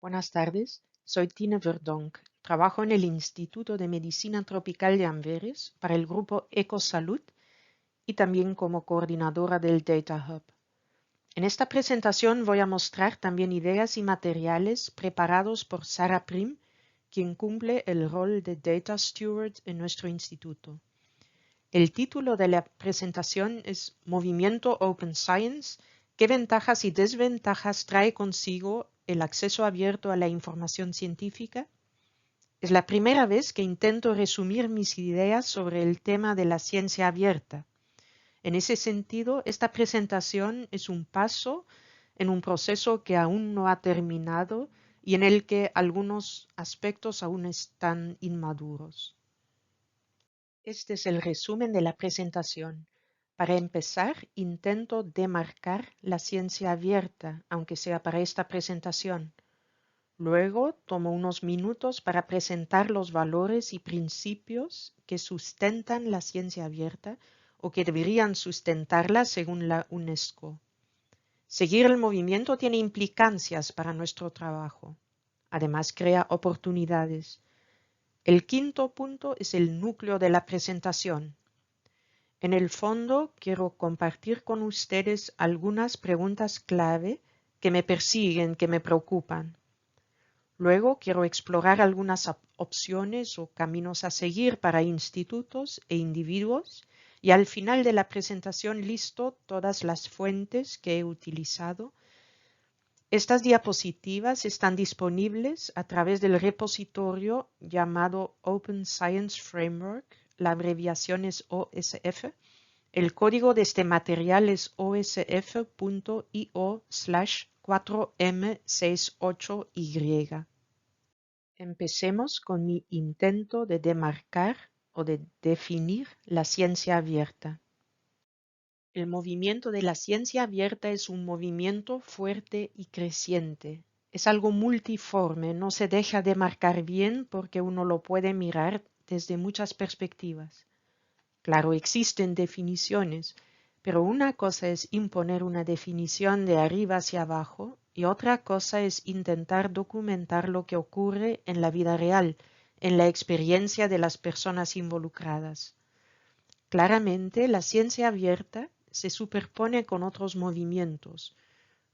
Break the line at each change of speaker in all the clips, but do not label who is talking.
Buenas tardes, soy Tine Verdonk. Trabajo en el Instituto de Medicina Tropical de Amberes para el grupo EcoSalud y también como coordinadora del Data Hub. En esta presentación voy a mostrar también ideas y materiales preparados por Sarah Prim, quien cumple el rol de Data Steward en nuestro instituto. El título de la presentación es Movimiento Open Science, ¿qué ventajas y desventajas trae consigo el acceso abierto a la información científica? Es la primera vez que intento resumir mis ideas sobre el tema de la ciencia abierta. En ese sentido, esta presentación es un paso en un proceso que aún no ha terminado y en el que algunos aspectos aún están inmaduros. Este es el resumen de la presentación. Para empezar, intento demarcar la ciencia abierta, aunque sea para esta presentación. Luego, tomo unos minutos para presentar los valores y principios que sustentan la ciencia abierta o que deberían sustentarla según la UNESCO. Seguir el movimiento tiene implicancias para nuestro trabajo. Además, crea oportunidades. El quinto punto es el núcleo de la presentación. En el fondo, quiero compartir con ustedes algunas preguntas clave que me persiguen, que me preocupan. Luego, quiero explorar algunas opciones o caminos a seguir para institutos e individuos y al final de la presentación listo todas las fuentes que he utilizado. Estas diapositivas están disponibles a través del repositorio llamado Open Science Framework, la abreviación es OSF. El código de este material es osf.io/4m68y. Empecemos con mi intento de demarcar o de definir la ciencia abierta. El movimiento de la ciencia abierta es un movimiento fuerte y creciente. Es algo multiforme, no se deja demarcar bien porque uno lo puede mirar desde muchas perspectivas. Claro, existen definiciones, pero una cosa es imponer una definición de arriba hacia abajo y otra cosa es intentar documentar lo que ocurre en la vida real, en la experiencia de las personas involucradas. Claramente, la ciencia abierta se superpone con otros movimientos,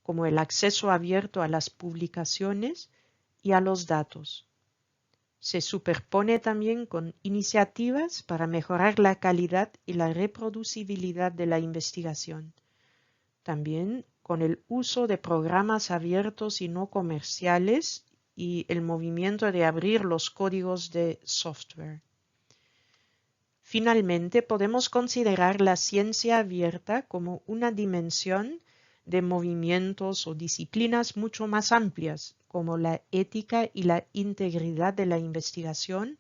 como el acceso abierto a las publicaciones y a los datos. Se superpone también con iniciativas para mejorar la calidad y la reproducibilidad de la investigación. También con el uso de programas abiertos y no comerciales y el movimiento de abrir los códigos de software. Finalmente, podemos considerar la ciencia abierta como una dimensión de movimientos o disciplinas mucho más amplias, como la ética y la integridad de la investigación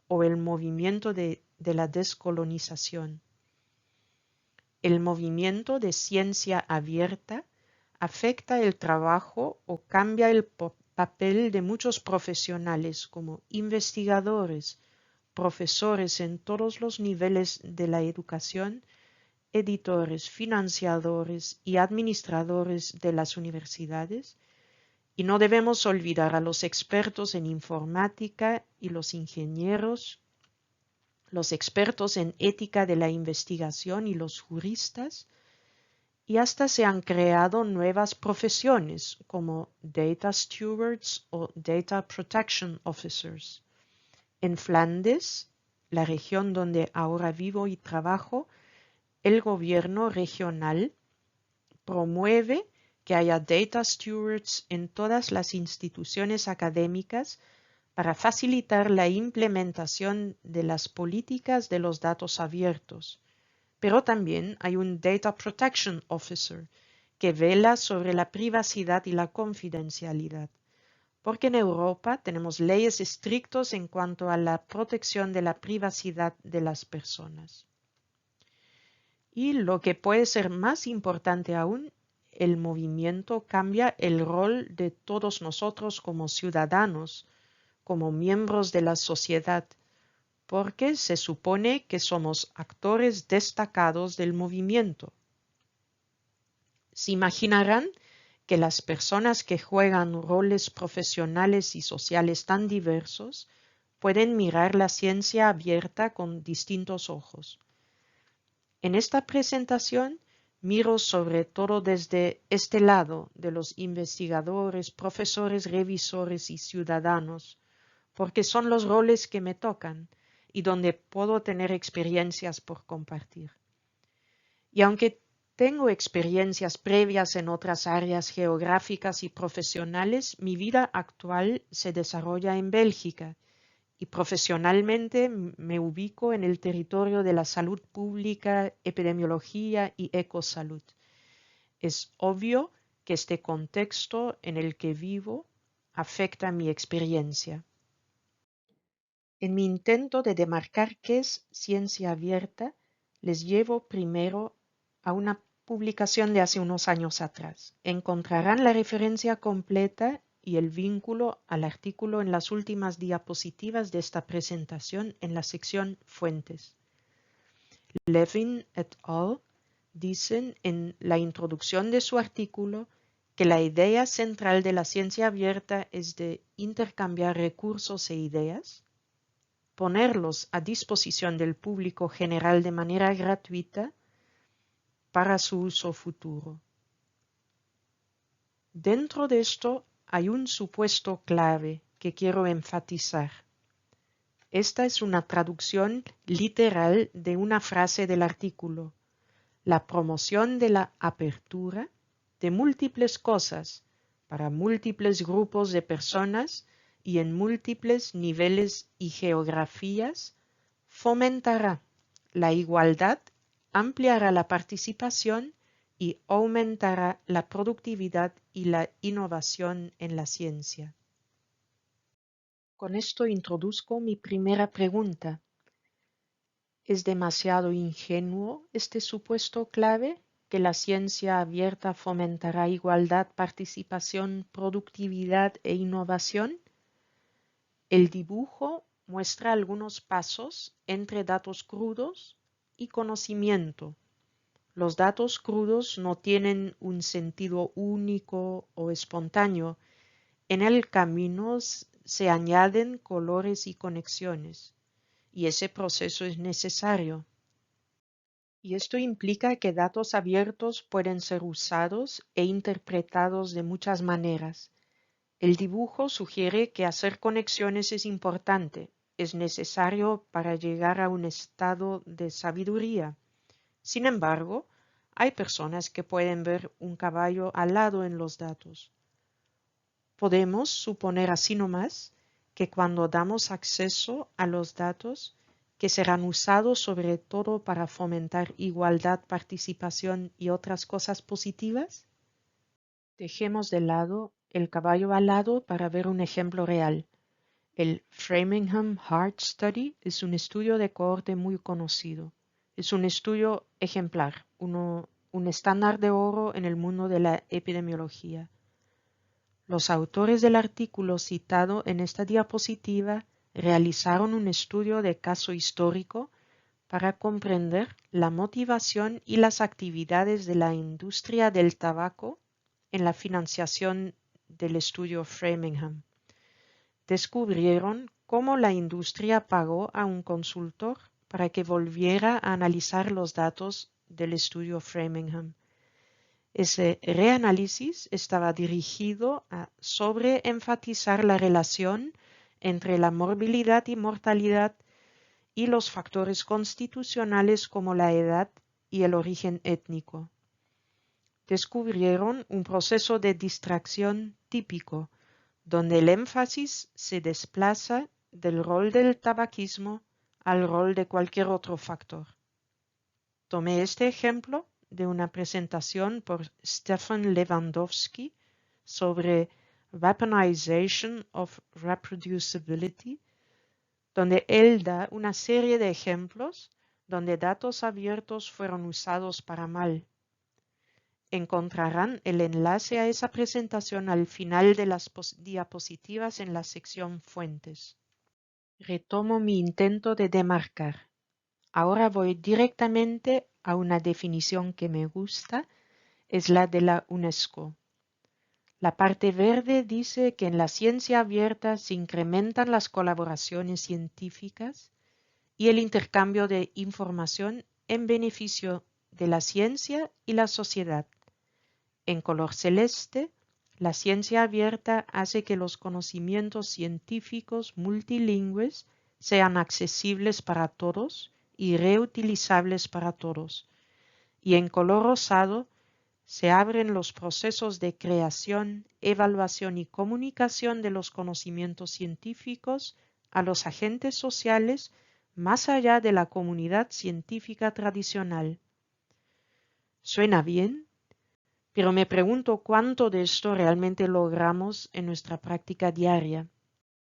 o el movimiento de la descolonización. El movimiento de ciencia abierta afecta el trabajo o cambia el papel de muchos profesionales como investigadores, profesores en todos los niveles de la educación, editores, financiadores y administradores de las universidades, y no debemos olvidar a los expertos en informática y los ingenieros, los expertos en ética de la investigación y los juristas, y hasta se han creado nuevas profesiones como Data Stewards o Data Protection Officers. En Flandes, la región donde ahora vivo y trabajo, el gobierno regional promueve que haya data stewards en todas las instituciones académicas para facilitar la implementación de las políticas de los datos abiertos. Pero también hay un Data Protection Officer que vela sobre la privacidad y la confidencialidad, porque en Europa tenemos leyes estrictas en cuanto a la protección de la privacidad de las personas. Y lo que puede ser más importante aún, el movimiento cambia el rol de todos nosotros como ciudadanos, como miembros de la sociedad, porque se supone que somos actores destacados del movimiento. Se imaginarán que las personas que juegan roles profesionales y sociales tan diversos pueden mirar la ciencia abierta con distintos ojos. En esta presentación miro sobre todo desde este lado de los investigadores, profesores, revisores y ciudadanos, porque son los roles que me tocan y donde puedo tener experiencias por compartir. Y aunque tengo experiencias previas en otras áreas geográficas y profesionales, mi vida actual se desarrolla en Bélgica y profesionalmente me ubico en el territorio de la salud pública, epidemiología y ecosalud. Es obvio que este contexto en el que vivo afecta mi experiencia. En mi intento de demarcar qué es ciencia abierta, les llevo primero a una publicación de hace unos años atrás. Encontrarán la referencia completa y el vínculo al artículo en las últimas diapositivas de esta presentación en la sección Fuentes. Levin et al. Dicen en la introducción de su artículo que la idea central de la ciencia abierta es de intercambiar recursos e ideas, ponerlos a disposición del público general de manera gratuita para su uso futuro. Dentro de esto hay un supuesto clave que quiero enfatizar. Esta es una traducción literal de una frase del artículo: la promoción de la apertura de múltiples cosas para múltiples grupos de personas y en múltiples niveles y geografías fomentará la igualdad, ampliará la participación y aumentará la productividad y la innovación en la ciencia. Con esto introduzco mi primera pregunta. ¿Es demasiado ingenuo este supuesto clave, que la ciencia abierta fomentará igualdad, participación, productividad e innovación? El dibujo muestra algunos pasos entre datos crudos y conocimiento. Los datos crudos no tienen un sentido único o espontáneo. En el camino se añaden colores y conexiones, y ese proceso es necesario. Y esto implica que datos abiertos pueden ser usados e interpretados de muchas maneras. El dibujo sugiere que hacer conexiones es importante, es necesario para llegar a un estado de sabiduría. Sin embargo, hay personas que pueden ver un caballo alado en los datos. Podemos suponer así nomás que cuando damos acceso a los datos, que serán usados sobre todo para fomentar igualdad, participación y otras cosas positivas? Dejemos de lado el caballo alado para ver un ejemplo real. El Framingham Heart Study es un estudio de cohorte muy conocido. Es un estudio ejemplar, un estándar de oro en el mundo de la epidemiología. Los autores del artículo citado en esta diapositiva realizaron un estudio de caso histórico para comprender la motivación y las actividades de la industria del tabaco en la financiación del estudio Framingham. Descubrieron cómo la industria pagó a un consultor para que volviera a analizar los datos del estudio Framingham. Ese reanálisis estaba dirigido a sobreenfatizar la relación entre la morbilidad y mortalidad y los factores constitucionales como la edad y el origen étnico. Descubrieron un proceso de distracción típico, donde el énfasis se desplaza del rol del tabaquismo al rol de cualquier otro factor. Tomé este ejemplo de una presentación por Stefan Lewandowski sobre Weaponization of Reproducibility, donde él da una serie de ejemplos donde datos abiertos fueron usados para mal. Encontrarán el enlace a esa presentación al final de las diapositivas en la sección Fuentes. Retomo mi intento de demarcar. Ahora voy directamente a una definición que me gusta, es la de la UNESCO. La parte verde dice que en la ciencia abierta se incrementan las colaboraciones científicas y el intercambio de información en beneficio de la ciencia y la sociedad. En color celeste, la ciencia abierta hace que los conocimientos científicos multilingües sean accesibles para todos y reutilizables para todos. Y en color rosado, se abren los procesos de creación, evaluación y comunicación de los conocimientos científicos a los agentes sociales más allá de la comunidad científica tradicional. ¿Suena bien? Pero me pregunto cuánto de esto realmente logramos en nuestra práctica diaria.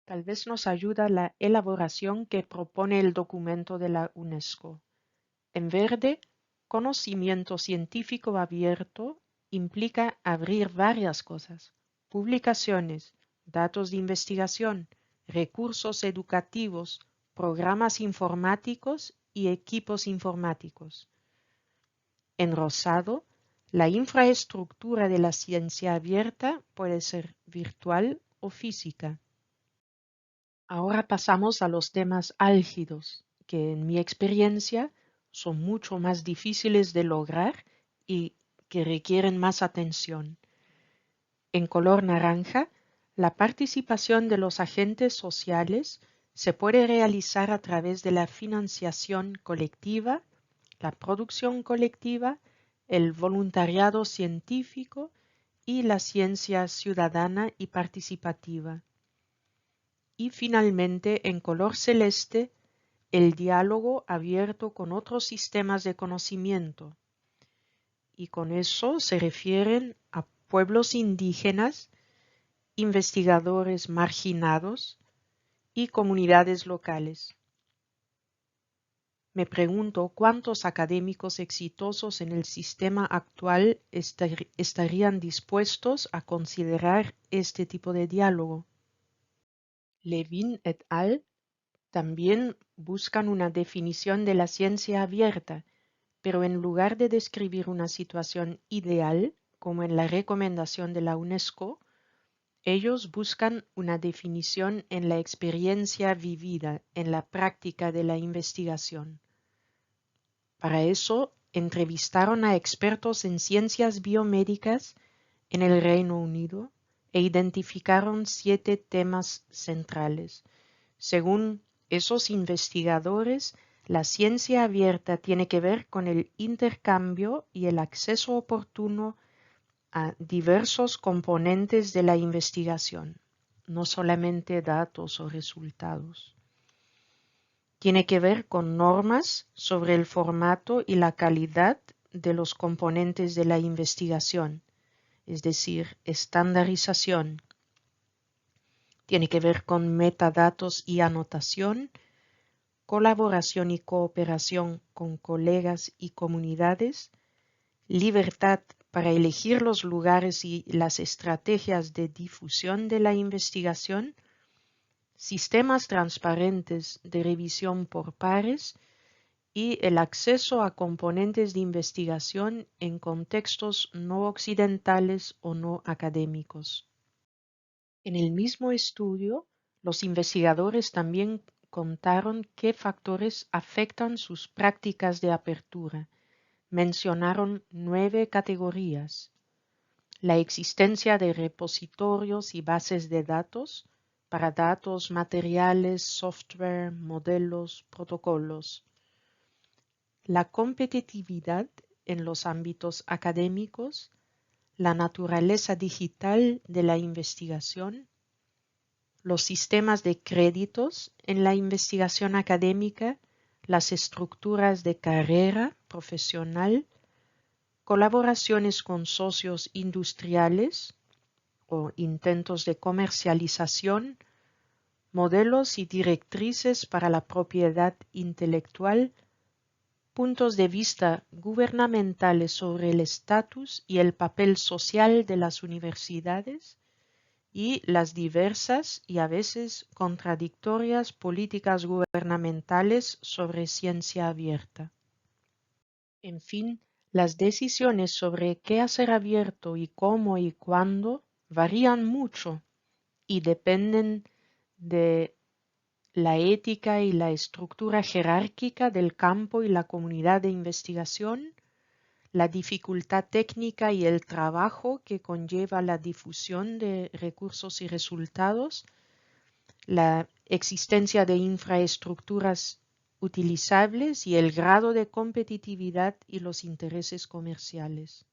Tal vez nos ayuda la elaboración que propone el documento de la UNESCO. En verde, conocimiento científico abierto implica abrir varias cosas: publicaciones, datos de investigación, recursos educativos, programas informáticos y equipos informáticos. En rosado, la infraestructura de la ciencia abierta puede ser virtual o física. Ahora pasamos a los temas álgidos, que en mi experiencia son mucho más difíciles de lograr y que requieren más atención. En color naranja, la participación de los agentes sociales se puede realizar a través de la financiación colectiva, la producción colectiva, el voluntariado científico y la ciencia ciudadana y participativa. Y finalmente, en color celeste, el diálogo abierto con otros sistemas de conocimiento. Y con eso se refieren a pueblos indígenas, investigadores marginados y comunidades locales. Me pregunto cuántos académicos exitosos en el sistema actual estarían dispuestos a considerar este tipo de diálogo. Levin et al. También buscan una definición de la ciencia abierta, pero en lugar de describir una situación ideal, como en la recomendación de la UNESCO, ellos buscan una definición en la experiencia vivida, en la práctica de la investigación. Para eso, entrevistaron a expertos en ciencias biomédicas en el Reino Unido e identificaron 7 temas centrales. Según esos investigadores, la ciencia abierta tiene que ver con el intercambio y el acceso oportuno a diversos componentes de la investigación, no solamente datos o resultados. Tiene que ver con normas sobre el formato y la calidad de los componentes de la investigación, es decir, estandarización. Tiene que ver con metadatos y anotación, colaboración y cooperación con colegas y comunidades, libertad para elegir los lugares y las estrategias de difusión de la investigación, sistemas transparentes de revisión por pares y el acceso a componentes de investigación en contextos no occidentales o no académicos. En el mismo estudio, los investigadores también contaron qué factores afectan sus prácticas de apertura. Mencionaron 9 categorías: la existencia de repositorios y bases de datos para datos, materiales, software, modelos, protocolos; la competitividad en los ámbitos académicos; la naturaleza digital de la investigación; los sistemas de créditos en la investigación académica; las estructuras de carrera profesional; colaboraciones con socios industriales o intentos de comercialización; modelos y directrices para la propiedad intelectual; puntos de vista gubernamentales sobre el estatus y el papel social de las universidades; y las diversas y a veces contradictorias políticas gubernamentales sobre ciencia abierta. En fin, las decisiones sobre qué hacer abierto y cómo y cuándo varían mucho y dependen de la ética y la estructura jerárquica del campo y la comunidad de investigación, la dificultad técnica y el trabajo que conlleva la difusión de recursos y resultados, la existencia de infraestructuras utilizables y el grado de competitividad y los intereses comerciales.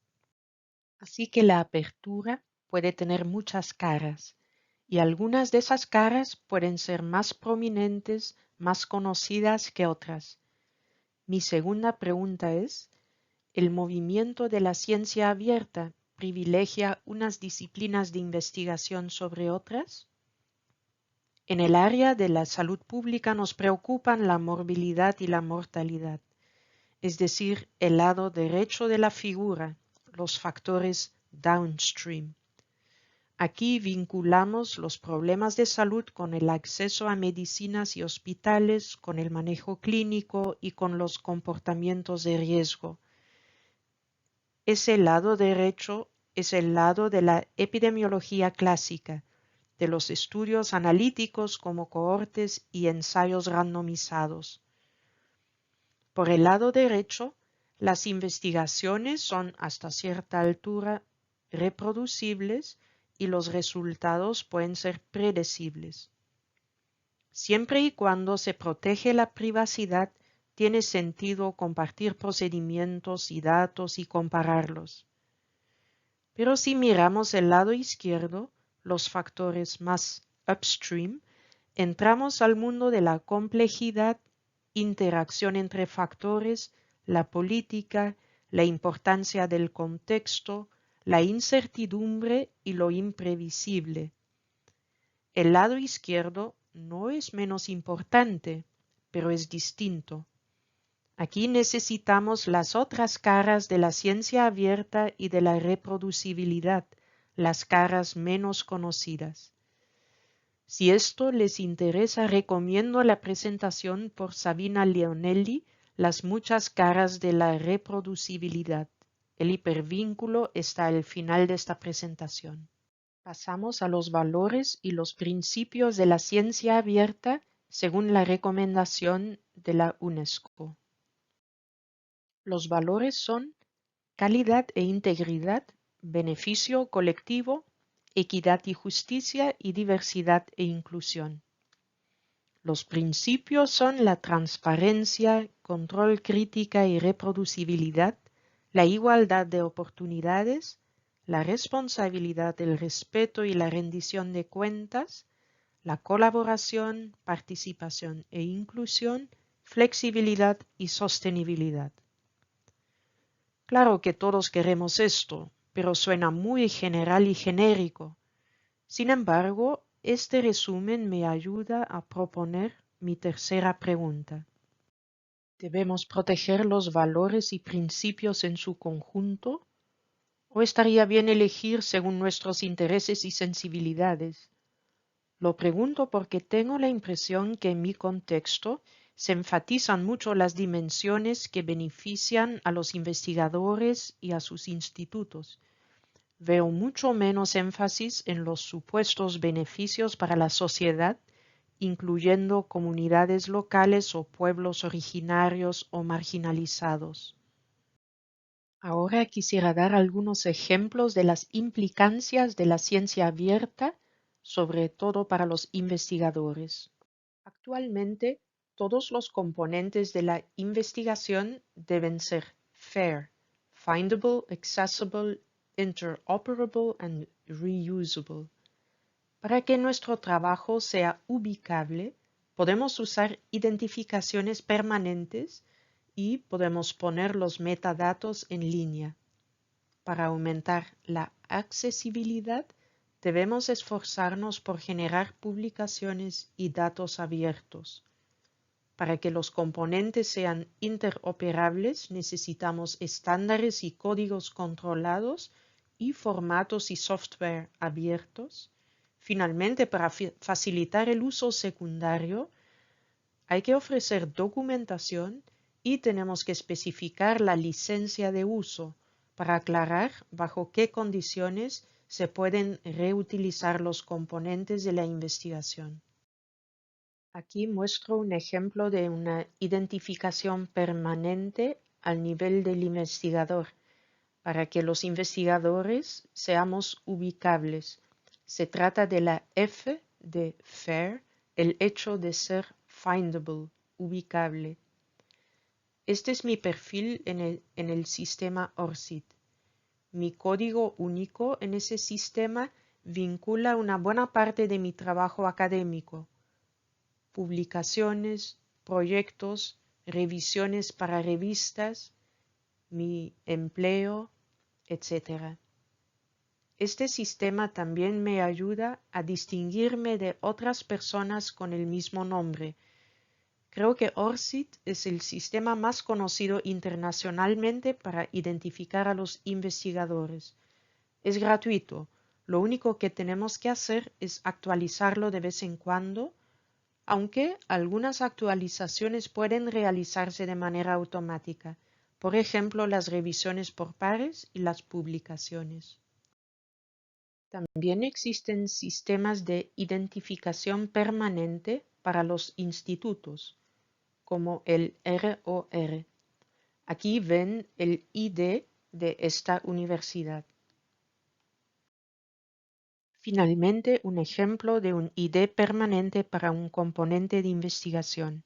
Así que la apertura puede tener muchas caras, y algunas de esas caras pueden ser más prominentes, más conocidas que otras. Mi segunda pregunta es, ¿el movimiento de la ciencia abierta privilegia unas disciplinas de investigación sobre otras? En el área de la salud pública nos preocupan la morbilidad y la mortalidad, es decir, el lado derecho de la figura, los factores downstream. Aquí vinculamos los problemas de salud con el acceso a medicinas y hospitales, con el manejo clínico y con los comportamientos de riesgo. Ese lado derecho es el lado de la epidemiología clásica, de los estudios analíticos como cohortes y ensayos randomizados. Por el lado derecho, las investigaciones son hasta cierta altura reproducibles y los resultados pueden ser predecibles. Siempre y cuando se protege la privacidad, tiene sentido compartir procedimientos y datos y compararlos. Pero si miramos el lado izquierdo, los factores más upstream, entramos al mundo de la complejidad, interacción entre factores, la política, la importancia del contexto, la incertidumbre y lo imprevisible. El lado izquierdo no es menos importante, pero es distinto. Aquí necesitamos las otras caras de la ciencia abierta y de la reproducibilidad, las caras menos conocidas. Si esto les interesa, recomiendo la presentación por Sabina Leonelli, Las muchas caras de la reproducibilidad. El hipervínculo está al final de esta presentación. Pasamos a los valores y los principios de la ciencia abierta según la recomendación de la UNESCO. Los valores son calidad e integridad, beneficio colectivo, equidad y justicia y diversidad e inclusión. Los principios son la transparencia, control, crítica y reproducibilidad, la igualdad de oportunidades, la responsabilidad, el respeto y la rendición de cuentas, la colaboración, participación e inclusión, flexibilidad y sostenibilidad. Claro que todos queremos esto, pero suena muy general y genérico. Sin embargo, este resumen me ayuda a proponer mi tercera pregunta. ¿Debemos proteger los valores y principios en su conjunto? ¿O estaría bien elegir según nuestros intereses y sensibilidades? Lo pregunto porque tengo la impresión que en mi contexto se enfatizan mucho las dimensiones que benefician a los investigadores y a sus institutos. Veo mucho menos énfasis en los supuestos beneficios para la sociedad, incluyendo comunidades locales o pueblos originarios o marginalizados. Ahora quisiera dar algunos ejemplos de las implicancias de la ciencia abierta, sobre todo para los investigadores. Actualmente, todos los componentes de la investigación deben ser fair, findable, accessible, interoperable and reusable. Para que nuestro trabajo sea ubicable, podemos usar identificaciones permanentes y podemos poner los metadatos en línea. Para aumentar la accesibilidad, debemos esforzarnos por generar publicaciones y datos abiertos. Para que los componentes sean interoperables, necesitamos estándares y códigos controlados y formatos y software abiertos. Finalmente, para facilitar el uso secundario, hay que ofrecer documentación y tenemos que especificar la licencia de uso para aclarar bajo qué condiciones se pueden reutilizar los componentes de la investigación. Aquí muestro un ejemplo de una identificación permanente al nivel del investigador, para que los investigadores seamos ubicables. Se trata de la F de FAIR, el hecho de ser findable, ubicable. Este es mi perfil en el sistema ORCID. Mi código único en ese sistema vincula una buena parte de mi trabajo académico, publicaciones, proyectos, revisiones para revistas, mi empleo, etc. Este sistema también me ayuda a distinguirme de otras personas con el mismo nombre. Creo que ORCID es el sistema más conocido internacionalmente para identificar a los investigadores. Es gratuito. Lo único que tenemos que hacer es actualizarlo de vez en cuando, aunque algunas actualizaciones pueden realizarse de manera automática, por ejemplo, las revisiones por pares y las publicaciones. También existen sistemas de identificación permanente para los institutos, como el ROR. Aquí ven el ID de esta universidad. Finalmente, un ejemplo de un ID permanente para un componente de investigación.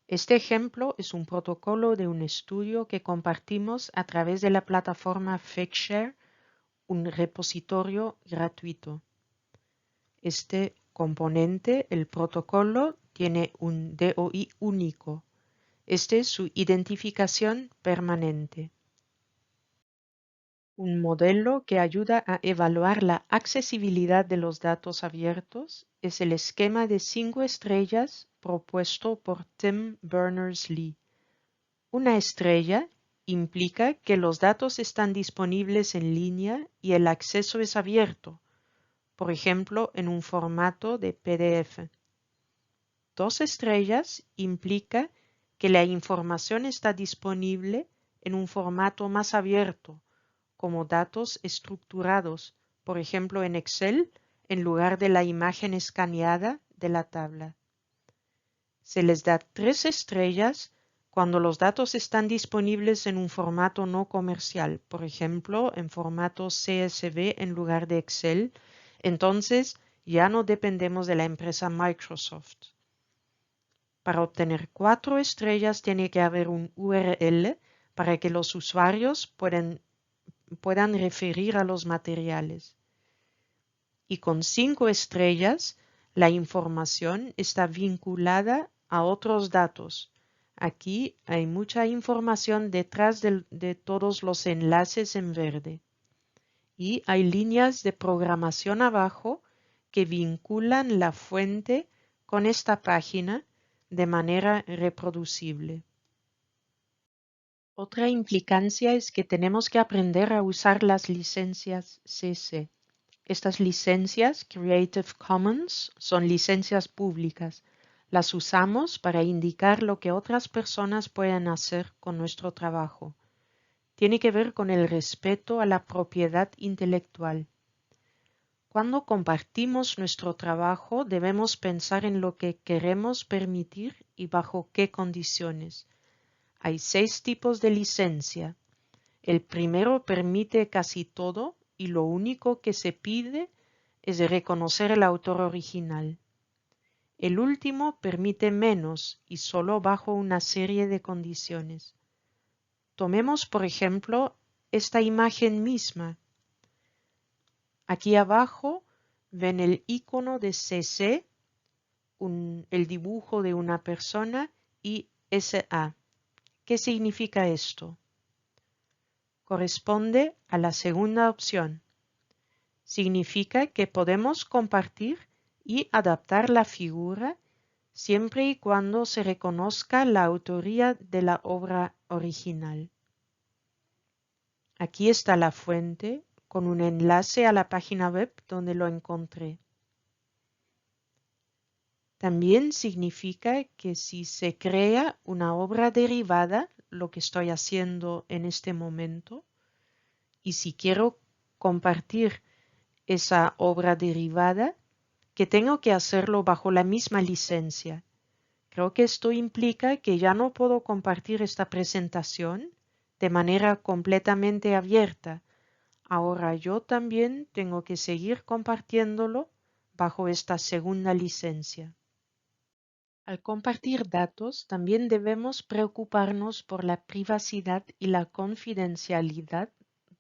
Este ejemplo es un protocolo de un estudio que compartimos a través de la plataforma Figshare, un repositorio gratuito. Este componente, el protocolo, tiene un DOI único. Este es su identificación permanente. Un modelo que ayuda a evaluar la accesibilidad de los datos abiertos es el esquema de 5 estrellas propuesto por Tim Berners-Lee. Una estrella implica que los datos están disponibles en línea y el acceso es abierto, por ejemplo, en un formato de PDF. 2 estrellas implica que la información está disponible en un formato más abierto, como datos estructurados, por ejemplo en Excel, en lugar de la imagen escaneada de la tabla. Se les da 3 estrellas cuando los datos están disponibles en un formato no comercial, por ejemplo en formato CSV en lugar de Excel, entonces ya no dependemos de la empresa Microsoft. Para obtener 4 estrellas tiene que haber un URL para que los usuarios puedan referir a los materiales. Y con 5 estrellas, la información está vinculada a otros datos. Aquí hay mucha información detrás de todos los enlaces en verde. Y hay líneas de programación abajo que vinculan la fuente con esta página de manera reproducible. Otra implicancia es que tenemos que aprender a usar las licencias CC. Estas licencias Creative Commons son licencias públicas. Las usamos para indicar lo que otras personas pueden hacer con nuestro trabajo. Tiene que ver con el respeto a la propiedad intelectual. Cuando compartimos nuestro trabajo, debemos pensar en lo que queremos permitir y bajo qué condiciones. Hay 6 tipos de licencia. El primero permite casi todo y lo único que se pide es reconocer el autor original. El último permite menos y solo bajo una serie de condiciones. Tomemos, por ejemplo, esta imagen misma. Aquí abajo ven el icono de CC, el dibujo de una persona y SA. ¿Qué significa esto? Corresponde a la segunda opción. Significa que podemos compartir y adaptar la figura siempre y cuando se reconozca la autoría de la obra original. Aquí está la fuente con un enlace a la página web donde lo encontré. También significa que si se crea una obra derivada, lo que estoy haciendo en este momento, y si quiero compartir esa obra derivada, que tengo que hacerlo bajo la misma licencia. Creo que esto implica que ya no puedo compartir esta presentación de manera completamente abierta. Ahora yo también tengo que seguir compartiéndolo bajo esta segunda licencia. Al compartir datos, también debemos preocuparnos por la privacidad y la confidencialidad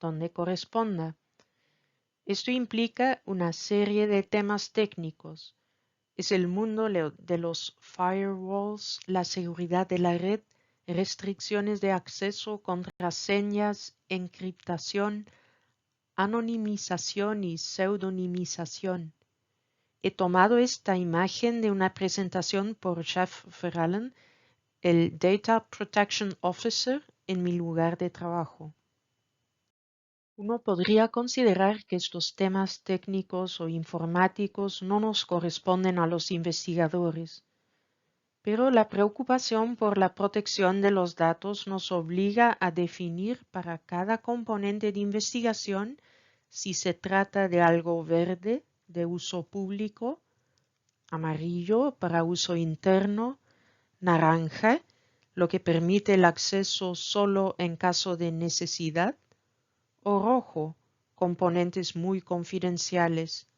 donde corresponda. Esto implica una serie de temas técnicos. Es el mundo de los firewalls, la seguridad de la red, restricciones de acceso, contraseñas, encriptación, anonimización y pseudonimización. He tomado esta imagen de una presentación por Jeff Verallen, el Data Protection Officer, en mi lugar de trabajo. Uno podría considerar que estos temas técnicos o informáticos no nos corresponden a los investigadores, pero la preocupación por la protección de los datos nos obliga a definir para cada componente de investigación si se trata de algo verde, de uso público, amarillo para uso interno, naranja, lo que permite el acceso solo en caso de necesidad, o rojo, componentes muy confidenciales.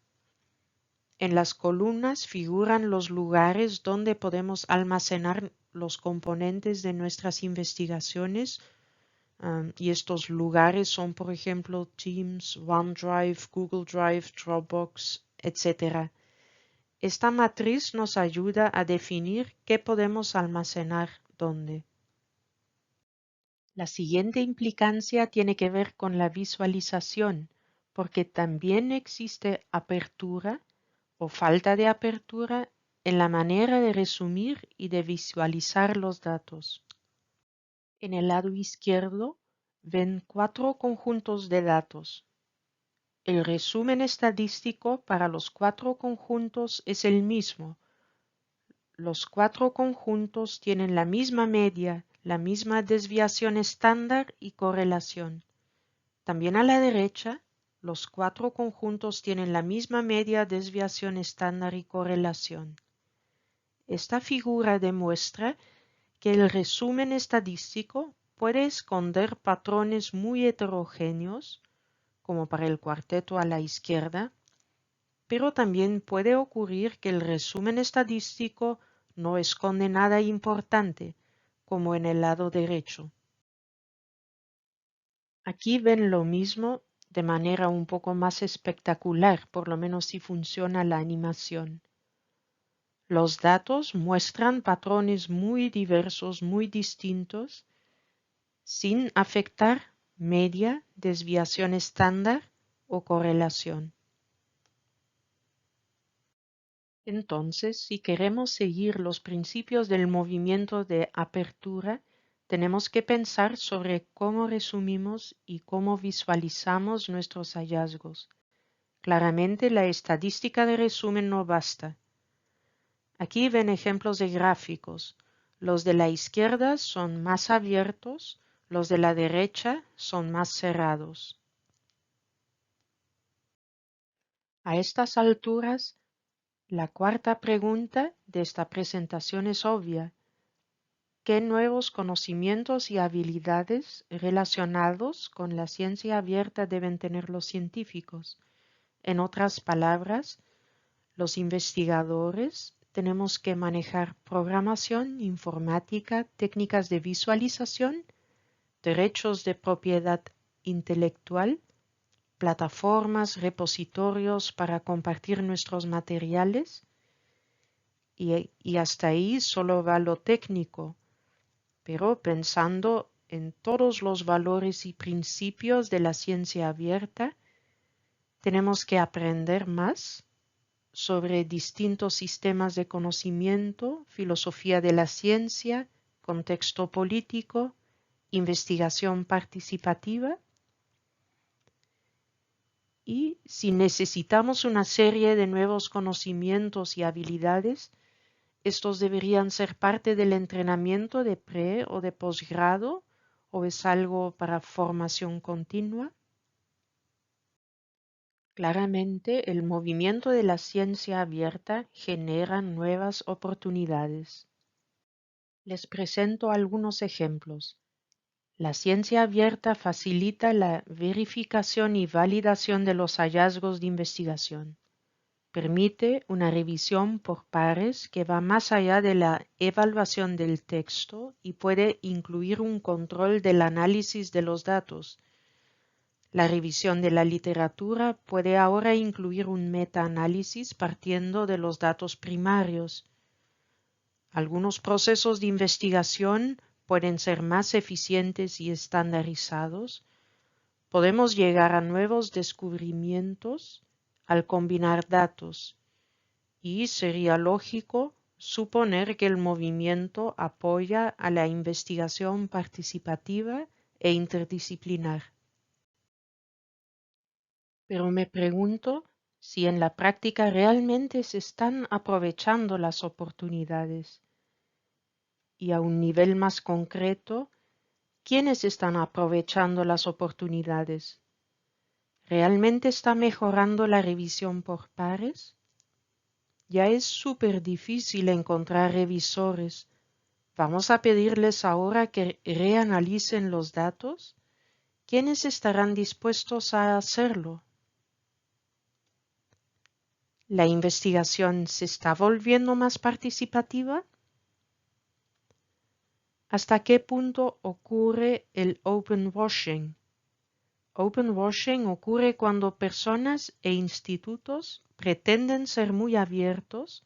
En las columnas figuran los lugares donde podemos almacenar los componentes de nuestras investigaciones, y estos lugares son, por ejemplo, Teams, OneDrive, Google Drive, Dropbox, etc. Esta matriz nos ayuda a definir qué podemos almacenar dónde. La siguiente implicancia tiene que ver con la visualización, porque también existe apertura o falta de apertura en la manera de resumir y de visualizar los datos. En el lado izquierdo ven 4 conjuntos de datos. El resumen estadístico para los 4 conjuntos es el mismo. Los 4 conjuntos tienen la misma media, la misma desviación estándar y correlación. También a la derecha, los 4 conjuntos tienen la misma media, desviación estándar y correlación. Esta figura demuestra que el resumen estadístico puede esconder patrones muy heterogéneos, como para el cuarteto a la izquierda, pero también puede ocurrir que el resumen estadístico no esconde nada importante, como en el lado derecho. Aquí ven lo mismo de manera un poco más espectacular, por lo menos si funciona la animación. Los datos muestran patrones muy diversos, muy distintos, sin afectar media, desviación estándar o correlación. Entonces, si queremos seguir los principios del movimiento de apertura, tenemos que pensar sobre cómo resumimos y cómo visualizamos nuestros hallazgos. Claramente, la estadística de resumen no basta. Aquí ven ejemplos de gráficos. Los de la izquierda son más abiertos, los de la derecha son más cerrados. A estas alturas, la cuarta pregunta de esta presentación es obvia. ¿Qué nuevos conocimientos y habilidades relacionados con la ciencia abierta deben tener los científicos? En otras palabras, los investigadores tenemos que manejar programación, informática, técnicas de visualización, derechos de propiedad intelectual, plataformas, repositorios para compartir nuestros materiales, y hasta ahí solo va lo técnico, pero pensando en todos los valores y principios de la ciencia abierta, tenemos que aprender más sobre distintos sistemas de conocimiento, filosofía de la ciencia, contexto político, investigación participativa. Y si necesitamos una serie de nuevos conocimientos y habilidades, estos deberían ser parte del entrenamiento de pre o de posgrado, o es algo para formación continua. Claramente, el movimiento de la ciencia abierta genera nuevas oportunidades. Les presento algunos ejemplos. La ciencia abierta facilita la verificación y validación de los hallazgos de investigación. Permite una revisión por pares que va más allá de la evaluación del texto y puede incluir un control del análisis de los datos. La revisión de la literatura puede ahora incluir un metaanálisis partiendo de los datos primarios. Algunos procesos de investigación pueden ser más eficientes y estandarizados. Podemos llegar a nuevos descubrimientos al combinar datos, y sería lógico suponer que el movimiento apoya a la investigación participativa e interdisciplinar. Pero me pregunto si en la práctica realmente se están aprovechando las oportunidades. Y a un nivel más concreto, ¿quiénes están aprovechando las oportunidades? ¿Realmente está mejorando la revisión por pares? Ya es súper difícil encontrar revisores. ¿Vamos a pedirles ahora que reanalicen los datos? ¿Quiénes estarán dispuestos a hacerlo? ¿La investigación se está volviendo más participativa? ¿Hasta qué punto ocurre el open washing? Open washing ocurre cuando personas e institutos pretenden ser muy abiertos,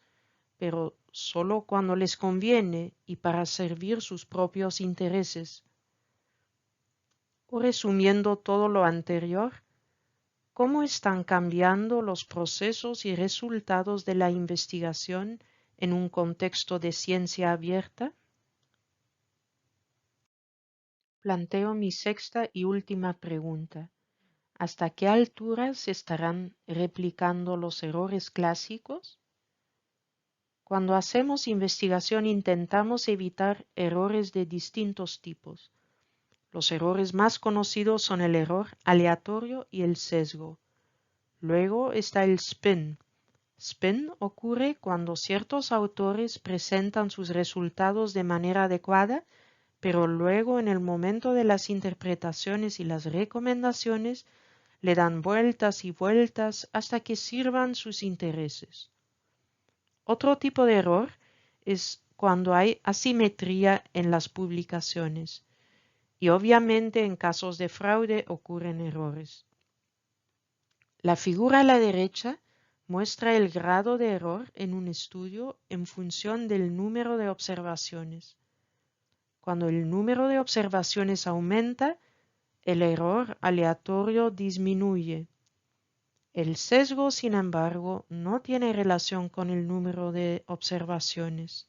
pero solo cuando les conviene y para servir sus propios intereses. O resumiendo todo lo anterior, ¿cómo están cambiando los procesos y resultados de la investigación en un contexto de ciencia abierta? Planteo mi sexta y última pregunta. ¿Hasta qué altura se estarán replicando los errores clásicos? Cuando hacemos investigación intentamos evitar errores de distintos tipos. Los errores más conocidos son el error aleatorio y el sesgo. Luego está el spin. Spin ocurre cuando ciertos autores presentan sus resultados de manera adecuada, pero luego en el momento de las interpretaciones y las recomendaciones le dan vueltas y vueltas hasta que sirvan sus intereses. Otro tipo de error es cuando hay asimetría en las publicaciones, y obviamente en casos de fraude ocurren errores. La figura a la derecha muestra el grado de error en un estudio en función del número de observaciones. Cuando el número de observaciones aumenta, el error aleatorio disminuye. El sesgo, sin embargo, no tiene relación con el número de observaciones.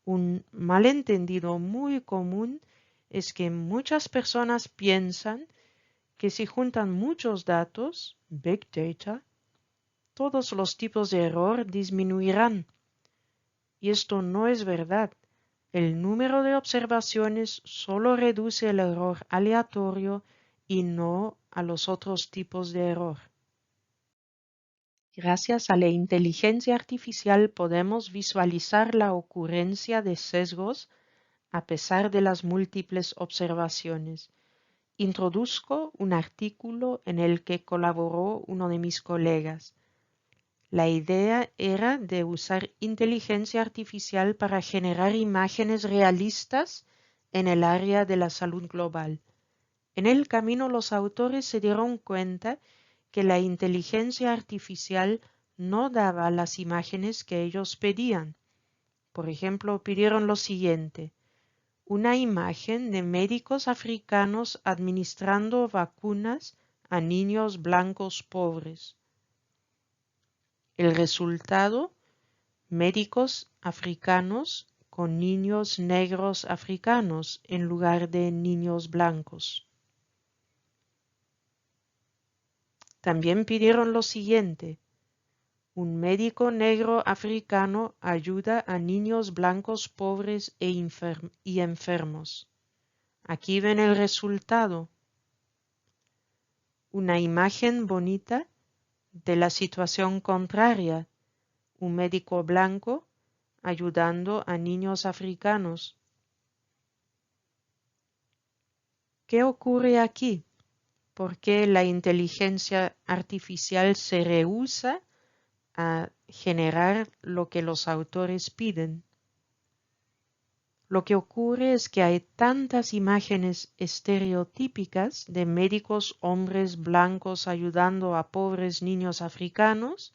Un malentendido muy común es que muchas personas piensan que si juntan muchos datos, Big Data, todos los tipos de error disminuirán. Y esto no es verdad. El número de observaciones solo reduce el error aleatorio y no a los otros tipos de error. Gracias a la inteligencia artificial podemos visualizar la ocurrencia de sesgos a pesar de las múltiples observaciones. Introduzco un artículo en el que colaboró uno de mis colegas. La idea era de usar inteligencia artificial para generar imágenes realistas en el área de la salud global. En el camino los autores se dieron cuenta que la inteligencia artificial no daba las imágenes que ellos pedían. Por ejemplo, pidieron lo siguiente: una imagen de médicos africanos administrando vacunas a niños blancos pobres. El resultado: médicos africanos con niños negros africanos en lugar de niños blancos. También pidieron lo siguiente: un médico negro africano ayuda a niños blancos pobres y enfermos. Aquí ven el resultado. Una imagen bonita de la situación contraria, un médico blanco ayudando a niños africanos. ¿Qué ocurre aquí? ¿Por qué la inteligencia artificial se rehúsa a generar lo que los autores piden? Lo que ocurre es que hay tantas imágenes estereotípicas de médicos hombres blancos ayudando a pobres niños africanos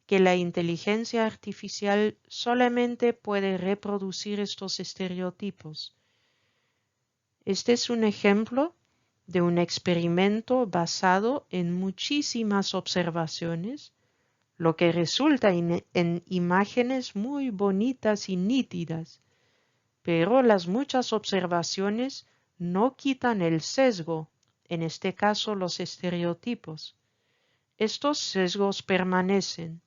que la inteligencia artificial solamente puede reproducir estos estereotipos. Este es un ejemplo de un experimento basado en muchísimas observaciones, lo que resulta en imágenes muy bonitas y nítidas, pero las muchas observaciones no quitan el sesgo, en este caso los estereotipos. Estos sesgos permanecen.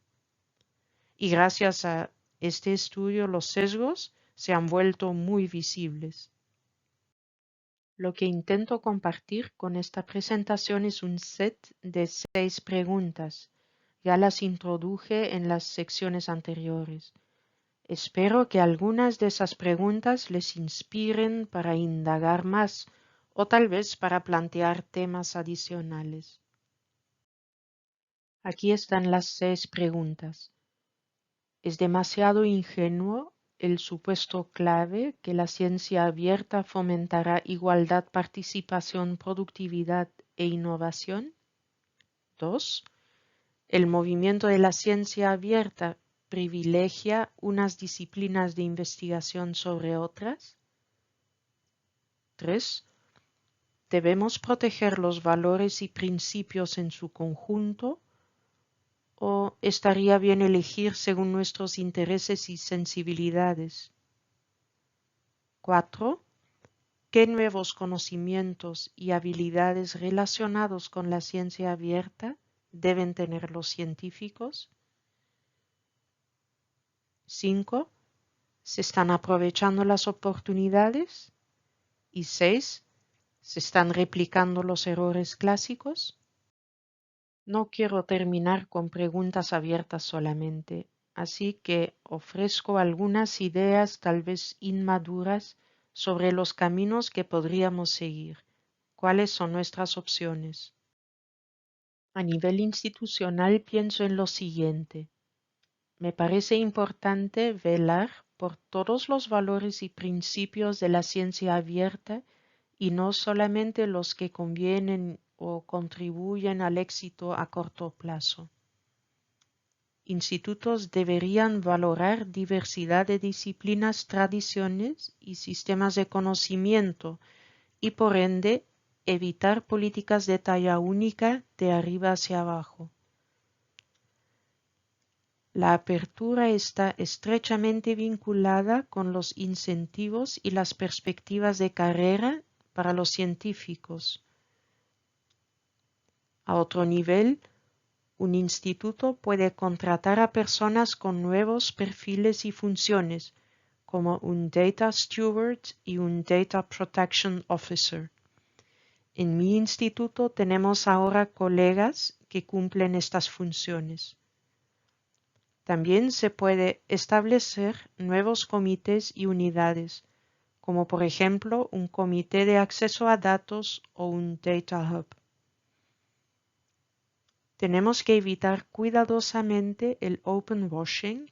Y gracias a este estudio los sesgos se han vuelto muy visibles. Lo que intento compartir con esta presentación es un set de 6 preguntas. Ya las introduje en las secciones anteriores. Espero que algunas de esas preguntas les inspiren para indagar más o tal vez para plantear temas adicionales. Aquí están las 6 preguntas. Es demasiado ingenuo el supuesto clave que la ciencia abierta fomentará igualdad, participación, productividad e innovación. 2. El movimiento de la ciencia abierta privilegia unas disciplinas de investigación sobre otras. 3. ¿Debemos proteger los valores y principios en su conjunto? ¿O estaría bien elegir según nuestros intereses y sensibilidades? 4. ¿Qué nuevos conocimientos y habilidades relacionados con la ciencia abierta deben tener los científicos? 5. ¿Se están aprovechando las oportunidades? Y 6. ¿Se están replicando los errores clásicos? No quiero terminar con preguntas abiertas solamente, así que ofrezco algunas ideas tal vez inmaduras sobre los caminos que podríamos seguir. ¿Cuáles son nuestras opciones? A nivel institucional pienso en lo siguiente. Me parece importante velar por todos los valores y principios de la ciencia abierta y no solamente los que convienen o contribuyen al éxito a corto plazo. Institutos deberían valorar diversidad de disciplinas, tradiciones y sistemas de conocimiento y por ende evitar políticas de talla única de arriba hacia abajo. La apertura está estrechamente vinculada con los incentivos y las perspectivas de carrera para los científicos. A otro nivel, un instituto puede contratar a personas con nuevos perfiles y funciones, como un Data Steward y un Data Protection Officer. En mi instituto tenemos ahora colegas que cumplen estas funciones. También se puede establecer nuevos comités y unidades, como por ejemplo un comité de acceso a datos o un Data Hub. Tenemos que evitar cuidadosamente el open washing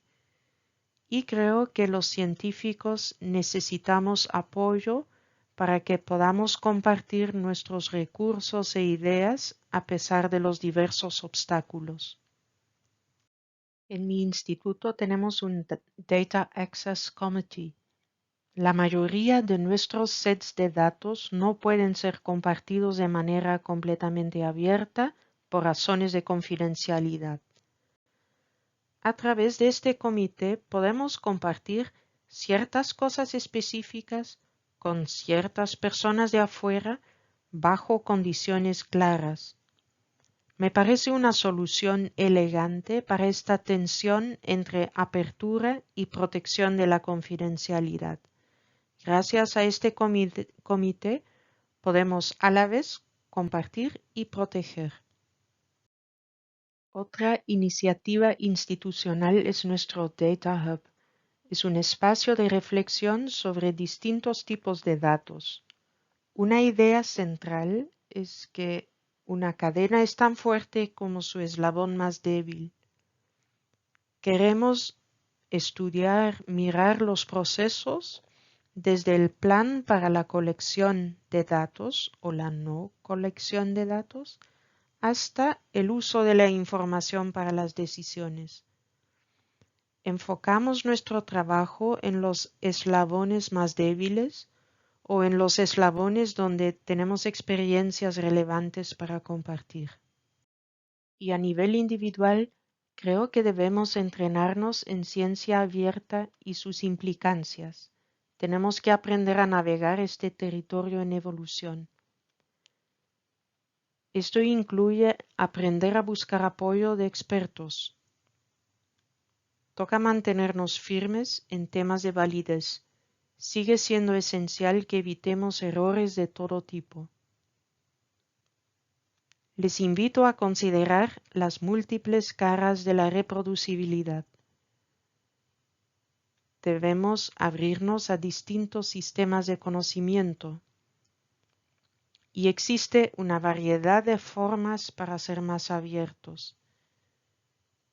y creo que los científicos necesitamos apoyo para que podamos compartir nuestros recursos e ideas a pesar de los diversos obstáculos. En mi instituto tenemos un Data Access Committee. La mayoría de nuestros sets de datos no pueden ser compartidos de manera completamente abierta por razones de confidencialidad. A través de este comité podemos compartir ciertas cosas específicas con ciertas personas de afuera bajo condiciones claras. Me parece una solución elegante para esta tensión entre apertura y protección de la confidencialidad. Gracias a este comité podemos a la vez compartir y proteger. Otra iniciativa institucional es nuestro Data Hub. Es un espacio de reflexión sobre distintos tipos de datos. Una idea central es que una cadena es tan fuerte como su eslabón más débil. Queremos estudiar, mirar los procesos desde el plan para la colección de datos o la no colección de datos hasta el uso de la información para las decisiones. ¿Enfocamos nuestro trabajo en los eslabones más débiles o en los eslabones donde tenemos experiencias relevantes para compartir? Y a nivel individual, creo que debemos entrenarnos en ciencia abierta y sus implicancias. Tenemos que aprender a navegar este territorio en evolución. Esto incluye aprender a buscar apoyo de expertos. Toca mantenernos firmes en temas de validez. Sigue siendo esencial que evitemos errores de todo tipo. Les invito a considerar las múltiples caras de la reproducibilidad. Debemos abrirnos a distintos sistemas de conocimiento y existe una variedad de formas para ser más abiertos.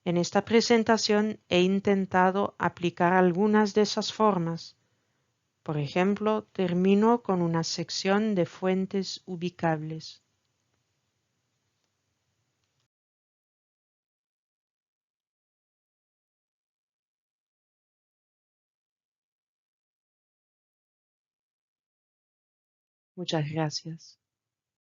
En esta presentación he intentado aplicar algunas de esas formas. Por ejemplo, termino con una sección de fuentes ubicables. Muchas gracias.